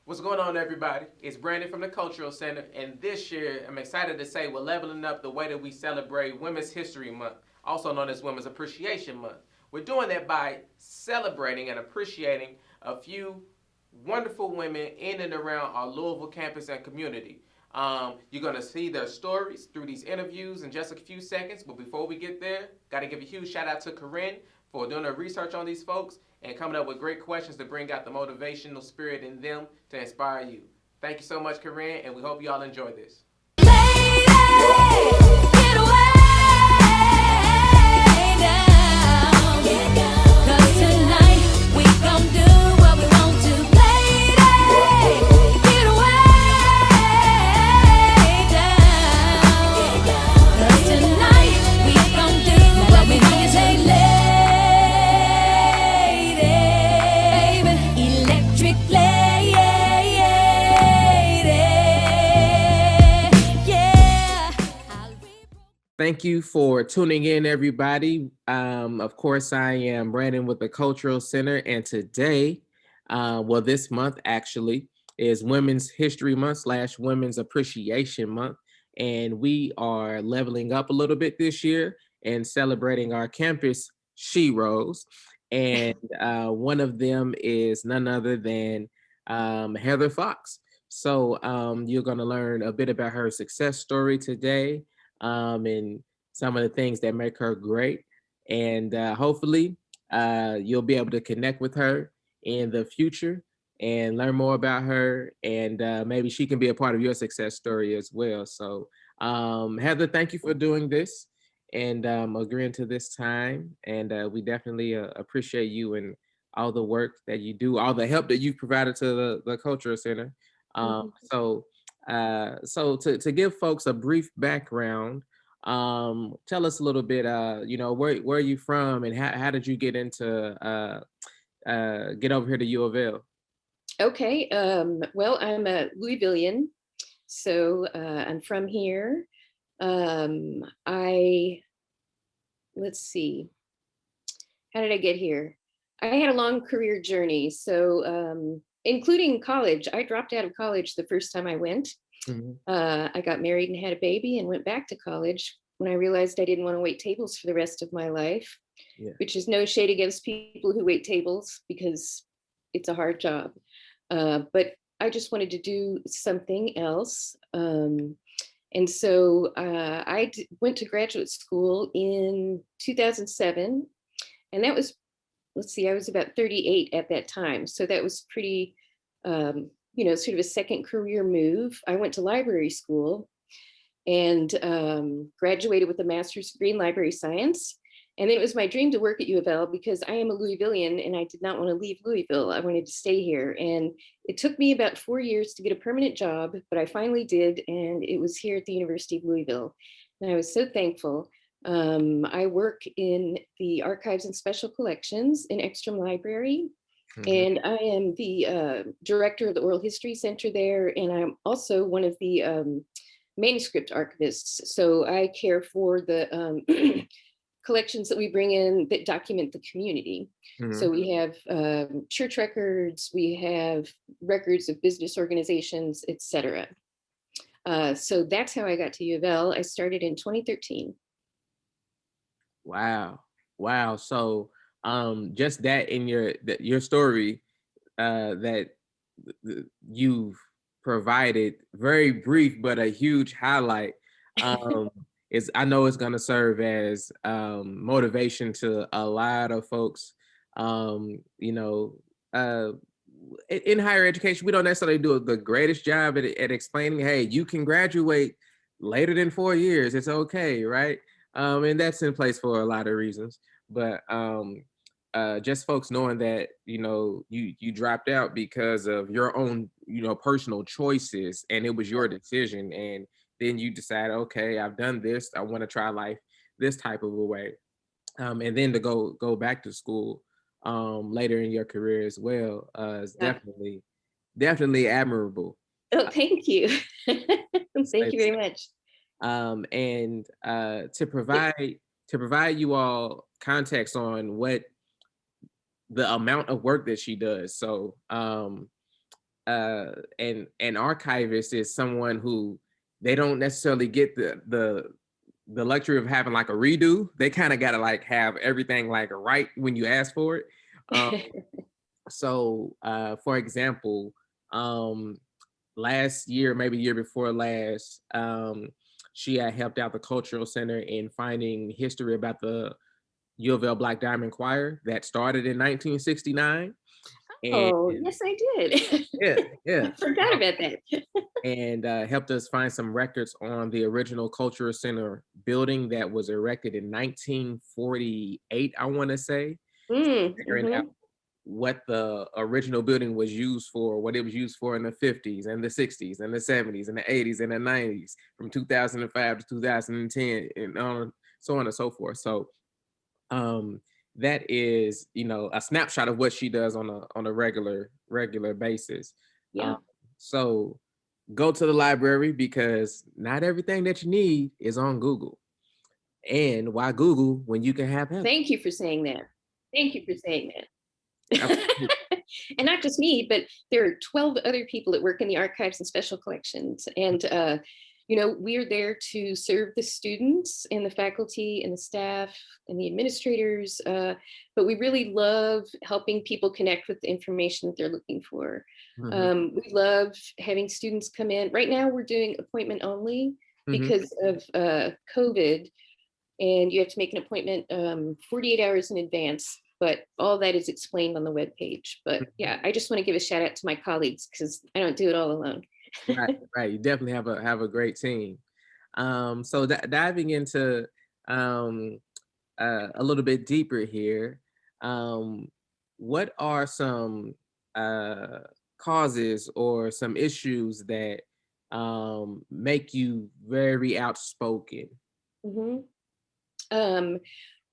What's going on, everybody? It's Brandon from the Cultural Center, and this year I'm excited to say we're leveling up the way that we celebrate Women's History Month, also known as Women's Appreciation Month. We're doing that by celebrating and appreciating a few wonderful women in and around our Louisville campus and community. You're going to see their stories through these interviews in just a few seconds, but before we get there, got to give a huge shout out to Corinne for doing her research on these folks and coming up with great questions to bring out the motivational spirit in them to inspire you. Thank you so much, Corinne, and we hope you all enjoy this. Lady, get away now. Get down. 'Cause tonight we gon' do what we want to. Lady, get away down. 'Cause tonight we gon' do what we want to say. Thank you for tuning in, everybody. Of course, I am Brandon with the Cultural Center, and today, this month actually, is Women's History Month / Women's Appreciation Month, and we are leveling up a little bit this year and celebrating our campus Sheroes, and one of them is none other than Heather Fox. So you're going to learn a bit about her success story today, and some of the things that make her great. And hopefully you'll be able to connect with her in the future and learn more about her, and maybe she can be a part of your success story as well. So Heather, thank you for doing this and agreeing to this time. And we definitely appreciate you and all the work that you do, all the help that you've provided to the Cultural Center. So to give folks a brief background, tell us a little bit, where are you from and how did you get into get over here to UofL? Okay, well, I'm a Louisvillian, so I'm from here. Let's see, how did I get here? I had a long career journey, so including college. I dropped out of college the first time I went. I got married and had a baby and went back to college when I realized I didn't want to wait tables for the rest of my life, which is no shade against people who wait tables because it's a hard job. But I just wanted to do something else. And so I went to graduate school in 2007. And that was, let's see, I was about 38 at that time. So that was pretty, sort of a second career move. I went to library school and graduated with a master's degree in library science. And then it was my dream to work at UofL because I am a Louisvillian and I did not want to leave Louisville. I wanted to stay here. And it took me about 4 years to get a permanent job, but I finally did. And it was here at the University of Louisville. And I was so thankful. I work in the Archives and Special Collections in Ekstrom Library. And I am the director of the Oral History Center there. And I'm also one of the manuscript archivists. So I care for the collections that we bring in that document the community. So we have church records, we have records of business organizations, etc. So that's how I got to UofL. I started in 2013. Wow. So just that in your story that you've provided, very brief but a huge highlight, is I know it's going to serve as motivation to a lot of folks. In higher education, we don't necessarily do the greatest job at explaining, hey, you can graduate later than 4 years, it's okay, right? And that's in place for a lot of reasons, but just folks knowing that you dropped out because of your own personal choices, and it was your decision, and then you decide, okay, I've done this, I want to try life this type of a way, and then to go back to school later in your career as well is definitely admirable. Oh, thank you. Thank you very much. And to provide you all context on what the amount of work that she does. So an archivist is someone who they don't necessarily get the luxury of having like a redo. They kind of got to like have everything like right when you ask for it. Um, so for example, last year, maybe year before last, she had helped out the Cultural Center in finding history about the UofL Black Diamond Choir that started in 1969. And Oh, yes, I did. yeah, yeah. I forgot about that. And helped us find some records on the original Cultural Center building that was erected in 1948, I want to say. Figuring out Mm-hmm. what the original building was used for, what it was used for in the 50s and the 60s and the 70s and the 80s and the 90s, from 2005 to 2010, and so on and so forth. So that is, a snapshot of what she does on a regular basis. Yeah. Um, so go to the library, because not everything that you need is on Google. And why Google when you can have help? Thank you for saying that. Thank you for saying Absolutely. that. And not just me, but there are 12 other people that work in the archives and special collections. And, we're there to serve the students and the faculty and the staff and the administrators. But we really love helping people connect with the information that they're looking for. Mm-hmm. We love having students come in. Right now, we're doing appointment only Mm-hmm. because of COVID. And you have to make an appointment 48 hours in advance, but all that is explained on the webpage. But yeah, I just want to give a shout out to my colleagues because I don't do it all alone. Right. You definitely have a great team. So diving into a little bit deeper here, what are some causes or some issues that make you very outspoken? Mhm.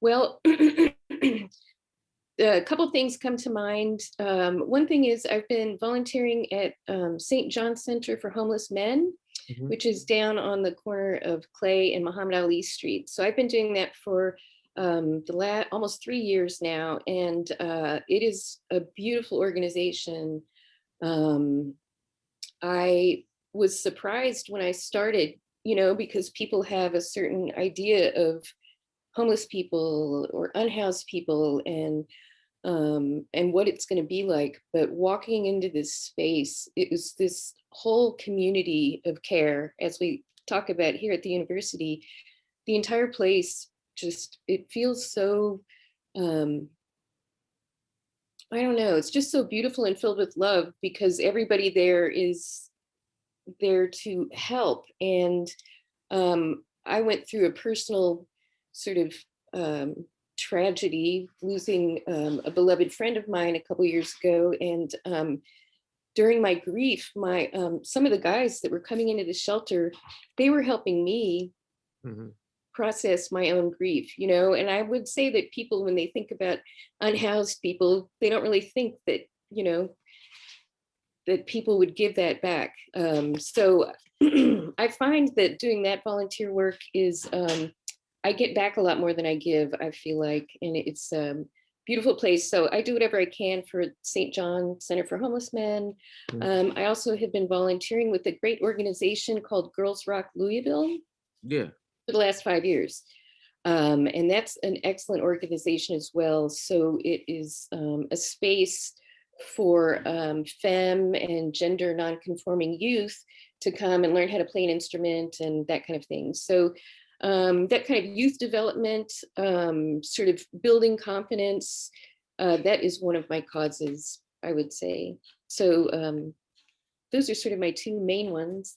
Well, a couple things come to mind. One thing is I've been volunteering at St. John Center for Homeless Men, Mhm. which is down on the corner of Clay and Muhammad Ali Street. So I've been doing that for almost 3 years now, and it is a beautiful organization. Um, I was surprised when I started, because people have a certain idea of homeless people or unhoused people and what it's going to be like. But walking into this space, it was this whole community of care, as we talk about here at the university. The entire place just, it feels so, um, I don't know, it's just so beautiful and filled with love because everybody there is there to help. And I went through a personal sort of tragedy, losing a beloved friend of mine a couple years ago. And during my grief, my some of the guys that were coming into the shelter, they were helping me Mhm. process my own grief, and I would say that people, when they think about unhoused people, they don't really think that, that people would give that back. So I find that doing that volunteer work is, I get back a lot more than I give, I feel like, and it's a beautiful place. So I do whatever I can for St. John Center for Homeless Men. Mhm. I also have been volunteering with a great organization called Girls Rock Louisville Yeah. for the last 5 years. And that's an excellent organization as well. So it is a space for femme and gender nonconforming youth to come and learn how to play an instrument and that kind of thing. So that kind of youth development, sort of building confidence, that is one of my causes, I would say. So those are sort of my two main ones.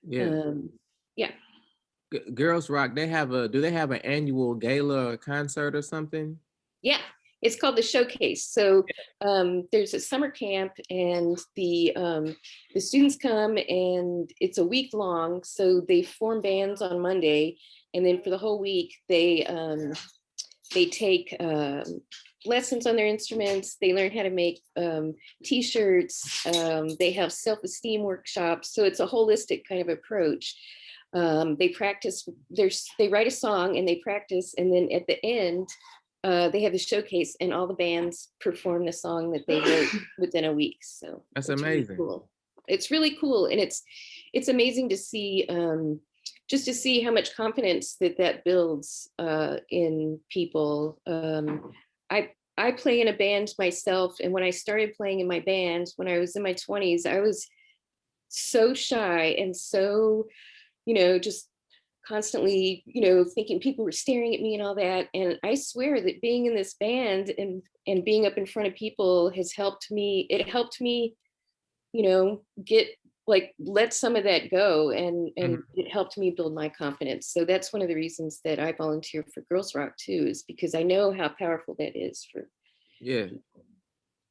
Yeah. Um, yeah. Girls Rock, do they have an annual gala or concert or something? Yeah, it's called the Showcase. So there's a summer camp, and the students come, and it's a week long. So they form bands on Monday, and then for the whole week they take lessons on their instruments. They learn how to make T-shirts. They have self-esteem workshops. So it's a holistic kind of approach. They practice. They write a song and they practice, and then at the end, they have the showcase, and all the bands perform the song that they wrote within a week. So That's it's really amazing. cool. It's really cool. And it's amazing to see, just to see how much confidence that builds in people. I play in a band myself. And when I started playing in my band, when I was in my 20s, I was so shy and so, just constantly, thinking people were staring at me and all that. And I swear that being in this band and being up in front of people has helped me. It helped me, get like let some of that go, and Mhm. it helped me build my confidence. So that's one of the reasons that I volunteer for Girls Rock too, is because I know how powerful that is for Yeah, people.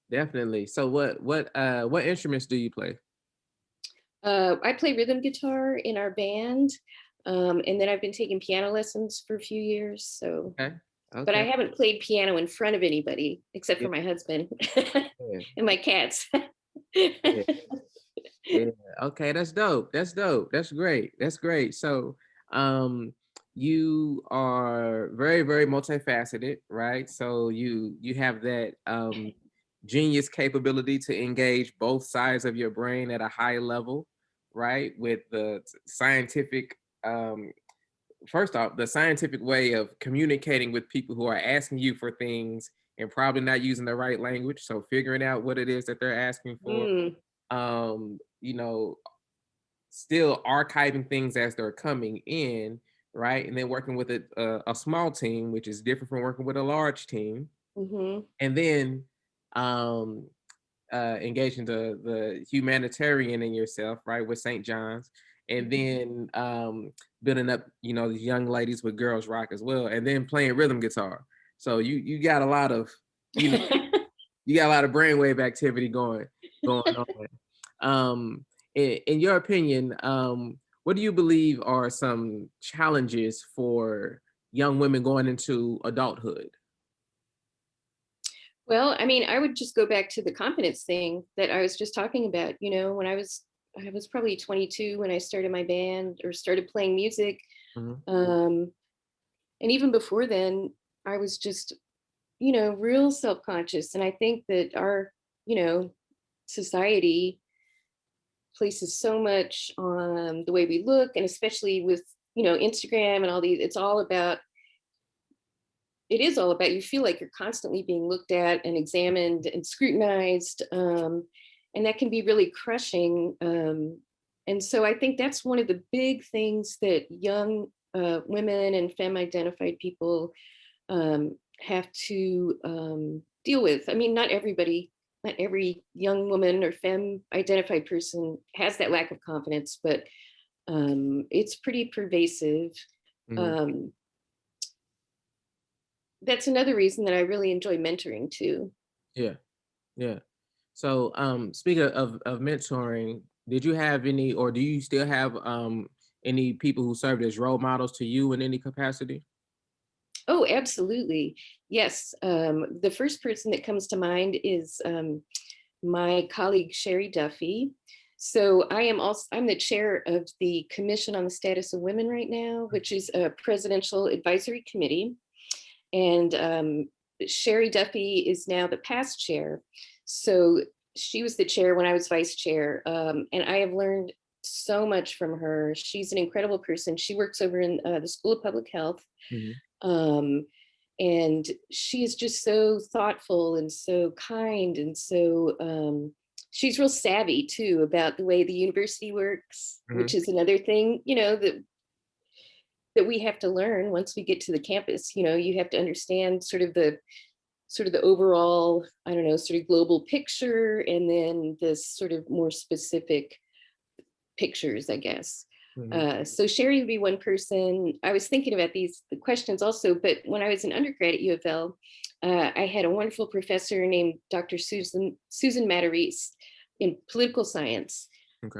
definitely. So what instruments do you play? I play rhythm guitar in our band, and then I've been taking piano lessons for a few years. So, Okay. but I Okay. haven't played piano in front of anybody except Yeah. for my husband Yeah. and my cats. Yeah. Yeah. Okay, that's dope. That's dope. That's great. That's great. So, you are very, very multifaceted, right? So you have that genius capability to engage both sides of your brain at a high level, right? With the scientific first off, the scientific way of communicating with people who are asking you for things and probably not using the right language. So figuring out what it is that they're asking for, Mm, you know, still archiving things as they're coming in, right? And then working with a small team, which is different from working with a large team. hmm And then um, engaging the humanitarian in yourself, right, with St. John's, and then building up, these young ladies with Girls Rock as well, and then playing rhythm guitar. So you got a lot of, you know, you got a lot of brainwave activity going on. In your opinion, what do you believe are some challenges for young women going into adulthood? Well, I mean, I would just go back to the confidence thing that I was just talking about. When I was probably 22 when I started my band or started playing music. Mhm. Um, and even before then, I was just, real self-conscious. And I think that our, you know, society places so much on the way we look, and especially with, Instagram and all these, it is all about, you feel like you're constantly being looked at and examined and scrutinized, and that can be really crushing. And so I think that's one of the big things that young women and femme identified people have to deal with. I mean, not every young woman or femme identified person has that lack of confidence, but it's pretty pervasive. Mhm. Um, that's another reason that I really enjoy mentoring too. Yeah, yeah. So, speaking of mentoring, did you have any, or do you still have any people who served as role models to you in any capacity? Oh, absolutely. Yes. The first person that comes to mind is my colleague, Sherry Duffy. So I'm the chair of the Commission on the Status of Women right now, which is a presidential advisory committee. And Sherry Duffy is now the past chair. So she was the chair when I was vice chair. And I have learned so much from her. She's an incredible person. She works over in the School of Public Health. Mhm. Um, and she is just so thoughtful and so kind, and so she's real savvy too about the way the university works, which Mhm. is another thing, that we have to learn once we get to the campus. You have to understand sort of the overall, I don't know, sort of global picture, and then this sort of more specific pictures, I guess. Mhm. So Sherry would be one person. I was thinking about these questions also, but when I was an undergrad at UofL, I had a wonderful professor named Dr. Susan Matarese in political science. Okay.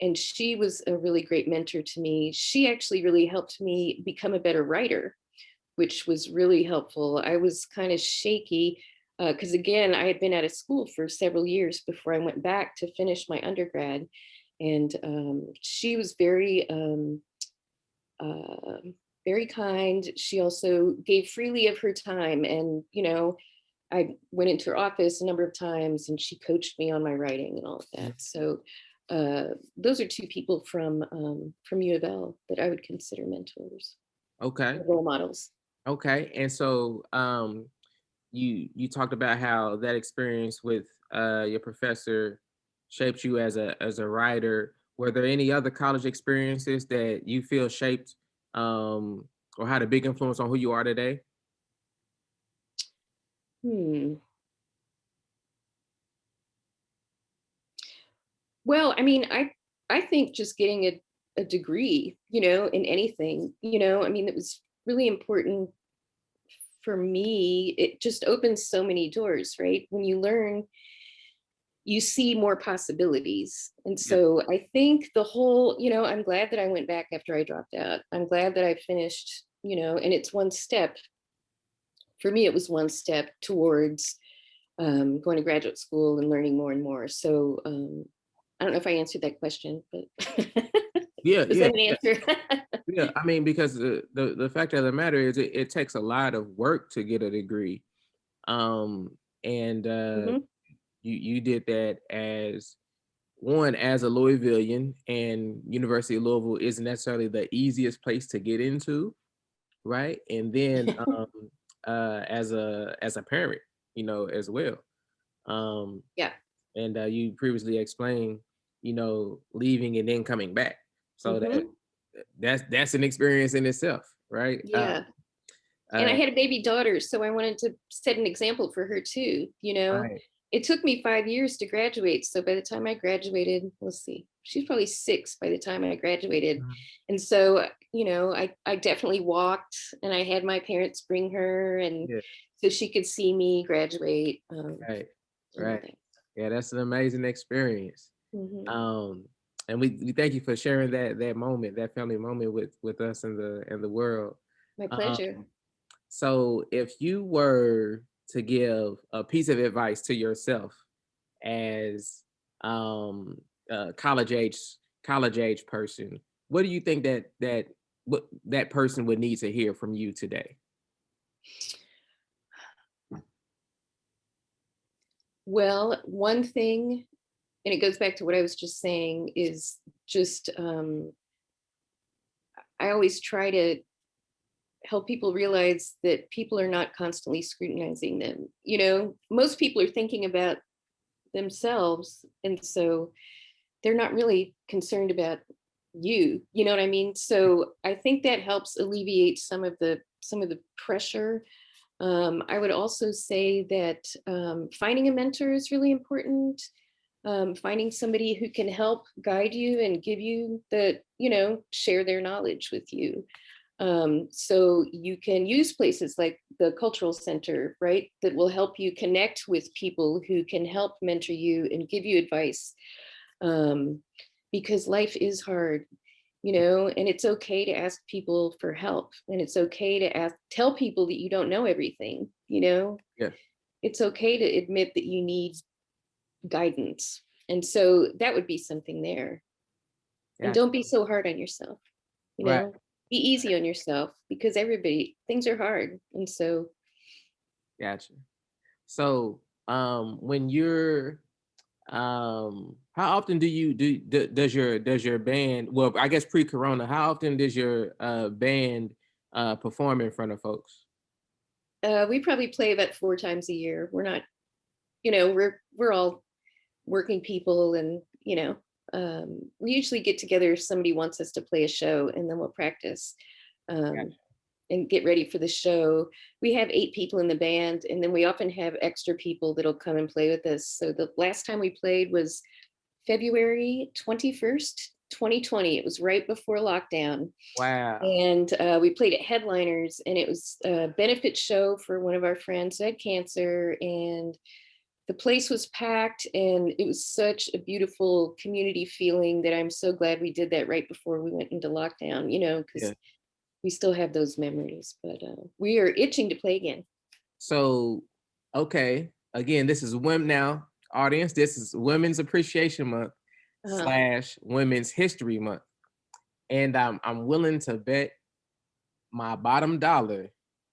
And she was a really great mentor to me. She actually really helped me become a better writer, which was really helpful. I was kind of shaky because, again, I had been out of school for several years before I went back to finish my undergrad. And she was uh, very kind. She also gave freely of her time. And, I went into her office a number of times and she coached me on my writing and all of that. So those are two people from UofL that I would consider mentors, Okay. role models. Okay. And so you talked about how that experience with your professor shaped you as a writer. Were there any other college experiences that you feel shaped or had a big influence on who you are today? Hmm. Well, I mean, I think just getting a degree, in anything, I mean, it was really important for me. It just opens so many doors, right? When you learn, you see more possibilities. And Yeah. so I think the whole, I'm glad that I went back after I dropped out. I'm glad that I finished, and it's one step. For me, it was one step towards going to graduate school and learning more and more. So I don't know if I answered that question, but Yeah, was yeah, that an answer? yeah. I mean, because the fact of the matter is, it takes a lot of work to get a degree, and Hmm. you did that as one, as a Louisvillian, and University of Louisville isn't necessarily the easiest place to get into, right? And then as a parent, as well. Um, Yeah. and you previously explained, leaving and then coming back. So Hmm. that's an experience in itself, right? Yeah. And I Uh, had a baby daughter, so I wanted to set an example for her too. right. It took me 5 years to graduate. So by the time I graduated, let's see, she's probably 6 by the time I graduated. Mhm. And so, I definitely walked and I had my parents bring her and Yeah. so she could see me graduate Right. and all Right. that. Yeah, that's an amazing experience. Hmm. Um, and we thank you for sharing that moment, that family moment with us and the world. My Um, pleasure. so if you were to give a piece of advice to yourself as a college age person, what do you think what that person would need to hear from you today? Well, one thing, and it goes back to what I was just saying, is just I always try to help people realize that people are not constantly scrutinizing them. Most people are thinking about themselves. And so they're not really concerned about you. You know what I mean? So I think that helps alleviate some of the pressure. I would also say that finding a mentor is really important. Finding somebody who can help guide you and give you share their knowledge with you. So you can use places like the cultural center, right? That will help you connect with people who can help mentor you and give you advice. Um, because life is hard, and it's okay to ask people for help. And it's okay to tell people that you don't know everything. Yeah. It's okay to admit that you need guidance. And so that would be something there. And Gotcha. don't be so hard on yourself, you Right. know, be easy on yourself because things are hard. And so, Gotcha. So, when you're, how often does your band, well, I guess pre-corona, how often does your band perform in front of folks? we probably play about 4 times a year. We're not, we're all working people and, we usually get together if somebody wants us to play a show and then we'll practice. Um, Gotcha. and get ready for the show. We have 8 people in the band, and then we often have extra people that'll come and play with us. So the last time we played was February 21st, 2020. It was right before lockdown. Wow. And we played at Headliners, and it was a benefit show for one of our friends who had cancer. And the place was packed, and it was such a beautiful community feeling that I'm so glad we did that right before we went into lockdown, because Yeah. we still have those memories, but we are itching to play again. So, okay, again, this is women now, audience. This is Women's Appreciation Month Uh, / Women's History Month, and I'm willing to bet my bottom dollar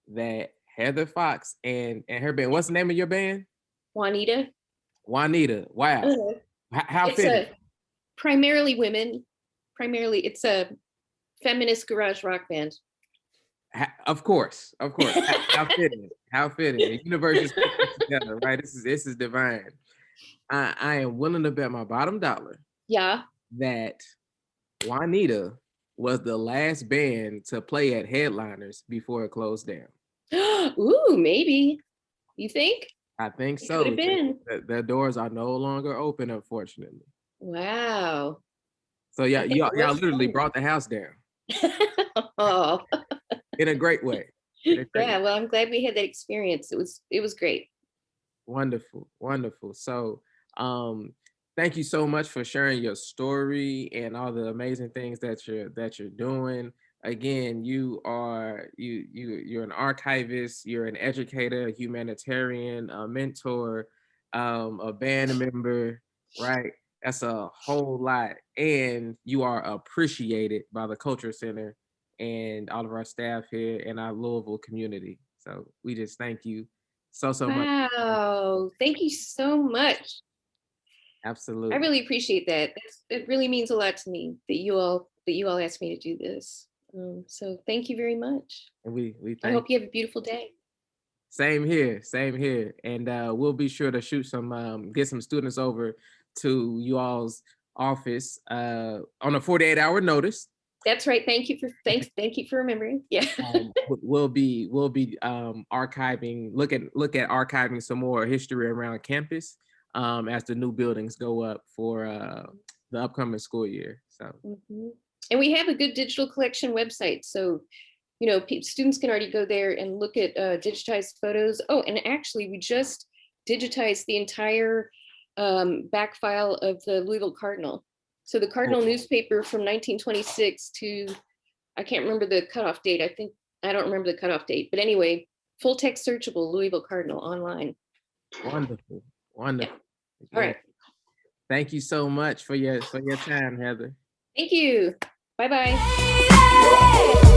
that Heather Fox and her band. What's the name of your band? Juanita. Juanita. Wow. How It's fitting. Primarily women. Primarily, it's a feminist garage rock band. Of course. How fitting. How fitting. The universe is putting this together, right? This is divine. I am willing to bet my bottom dollar. Yeah. That Juanita was the last band to play at Headliners before it closed down. Ooh, maybe. You think? I think It so. could have been. The doors are no longer open, unfortunately. Wow. So yeah, y'all literally brought the house down. Oh. In a great way. Yeah, well, I'm glad we had that experience. It was great. Wonderful. So thank you so much for sharing your story and all the amazing things that you're doing. Again, you're an archivist, you're an educator, a humanitarian, a mentor, a band member, right? That's a whole lot. And you are appreciated by the Cultural Center and all of our staff here in our Louisville community. So we just thank you so much. Wow. Thank you so much. Absolutely. I really appreciate that. It really means a lot to me that you all asked me to do this. So thank you very much. And we I hope you have a beautiful day. Same here. And we'll be sure to shoot some get some students over to you all's office on a 48-hour notice. That's right. Thank you for remembering. Yeah. We'll be archiving, look at archiving some more history around campus as the new buildings go up for the upcoming school year. So and we have a good digital collection website, so students can already go there and look at digitized photos. Oh, and actually we just digitized the entire back file of the Louisville Cardinal. So the Cardinal newspaper from 1926 to, I can't remember the cutoff date. I don't remember the cutoff date, but anyway, full text searchable Louisville Cardinal online. Wonderful. Yeah. All right. Thank you so much for your time, Heather. Thank you. Bye-bye.